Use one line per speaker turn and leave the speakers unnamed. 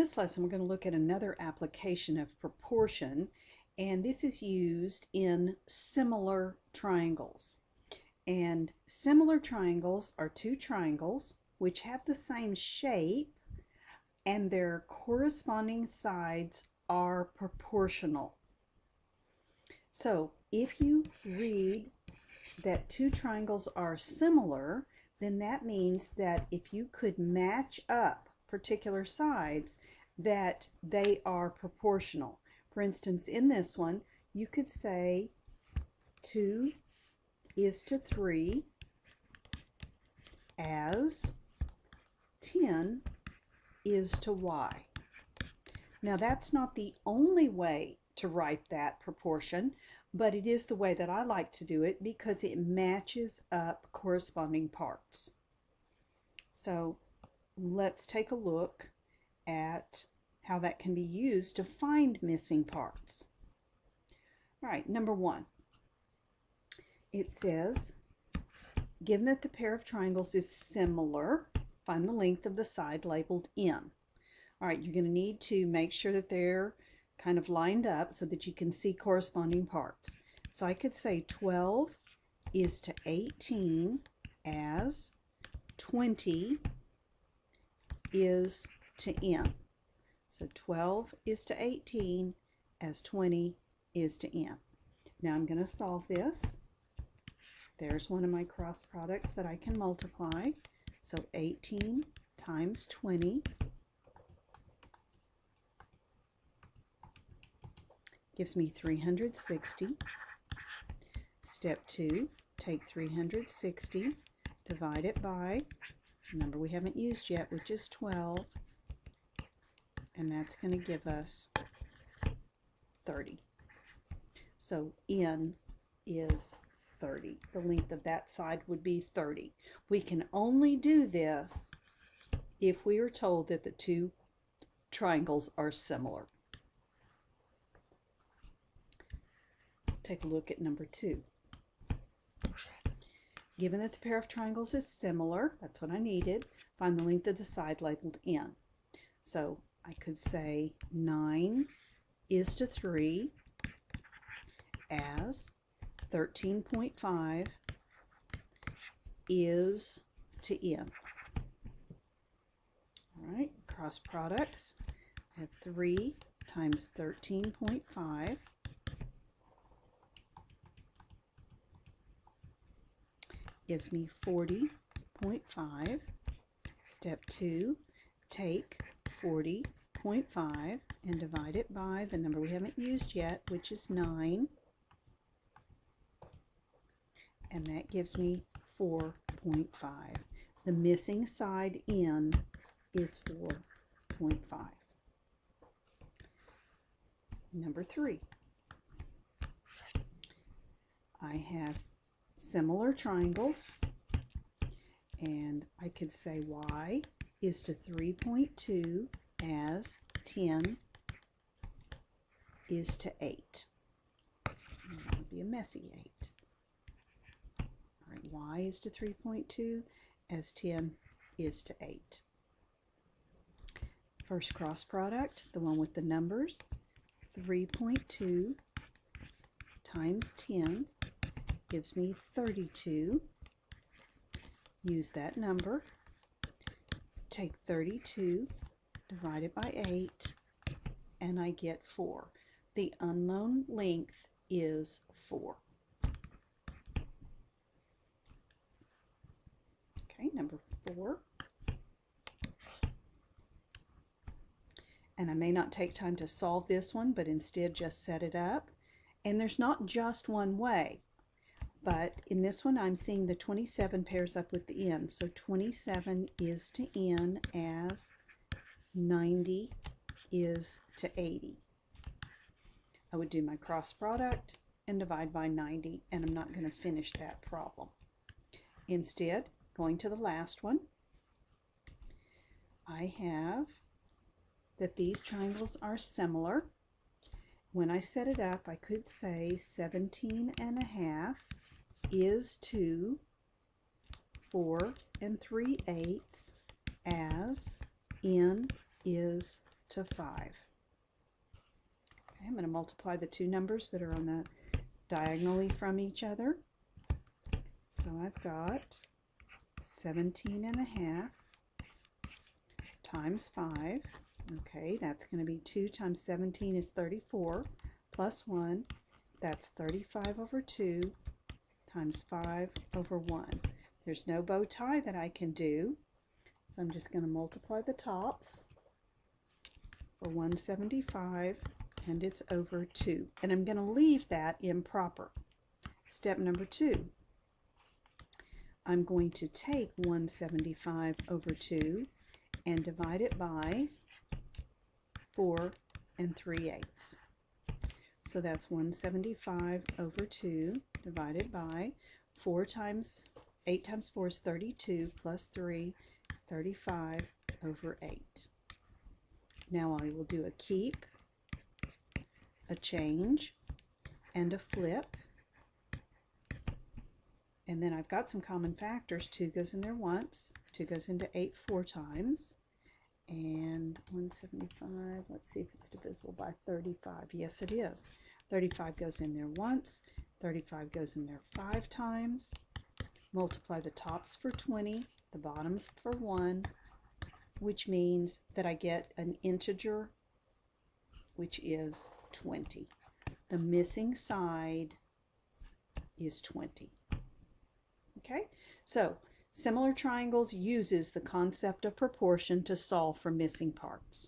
this lesson, we're going to look at another application of proportion, and this is used in similar triangles. And similar triangles are two triangles which have the same shape and their corresponding sides are proportional. So if you read that two triangles are similar, then that means that if you could match up particular sides, that they are proportional. For instance, in this one, you could say 2:3 as 10:y. Now that's not the only way to write that proportion, but it is the way that I like to do it because it matches up corresponding parts. So let's take a look at how that can be used to find missing parts. All right, number one, it says, given that the pair of triangles is similar, find the length of the side labeled n. All right, you're going to need to make sure that they're kind of lined up so that you can see corresponding parts. So I could say 12:18 as 20:n. So 12:18 as 20:n. Now I'm going to solve this. There's one of my cross products that I can multiply. So 18 times 20 gives me 360. Step 2, take 360, divide it by the number we haven't used yet, which is 12, and that's going to give us 30. So n is 30. The length of that side would be 30. We can only do this if we are told that the two triangles are similar. Let's take a look at number 2. Given that the pair of triangles is similar, that's what I needed, find the length of the side labeled n. So I could say 9:3 as 13.5 is to n. All right, cross products. I have 3 times 13.5 gives me 40.5. Step 2, take 40.5 and divide it by the number we haven't used yet, which is 9. And that gives me 4.5. The missing side n is 4.5. Number 3. I have similar triangles, and I could say y is to 3.2 as 10 is to 8. And that would be a messy 8. All right, y is to 3.2 as 10 is to 8. First cross product, the one with the numbers, 3.2 times 10 gives me 32. Use that number. Take 32, divide it by 8, and I get 4. The unknown length is 4. Okay, number 4. And I may not take time to solve this one, but instead just set it up. And there's not just one way. But in this one, I'm seeing the 27 pairs up with the n. So 27 is to n as 90 is to 80. I would do my cross product and divide by 90, and I'm not going to finish that problem. Instead, going to the last one, I have that these triangles are similar. When I set it up, I could say 17.5 is to 4 3/8 as n is to 5. Okay, I'm going to multiply the two numbers that are on the diagonally from each other. So I've got 17.5 times 5. Okay, that's going to be 2 times 17 is 34, plus 1. That's 35 over 2 times 5 over 1. There's no bow tie that I can do, so I'm just going to multiply the tops for 175, and it's over 2. And I'm going to leave that improper. Step number 2. I'm going to take 175 over 2 and divide it by 4 3/8. So that's 175 over 2 divided by 8 times 4 is 32, plus 3 is 35 over 8. Now I will do a keep, a change, and a flip. And then I've got some common factors. 2 goes in there once, 2 goes into 8 4 times, and 175, let's see if it's divisible by 35. Yes, it is. 35 goes in there once, 35 goes in there 5 times. Multiply the tops for 20, the bottoms for 1, which means that I get an integer, which is 20. The missing side is 20. Okay, so similar triangles uses the concept of proportion to solve for missing parts.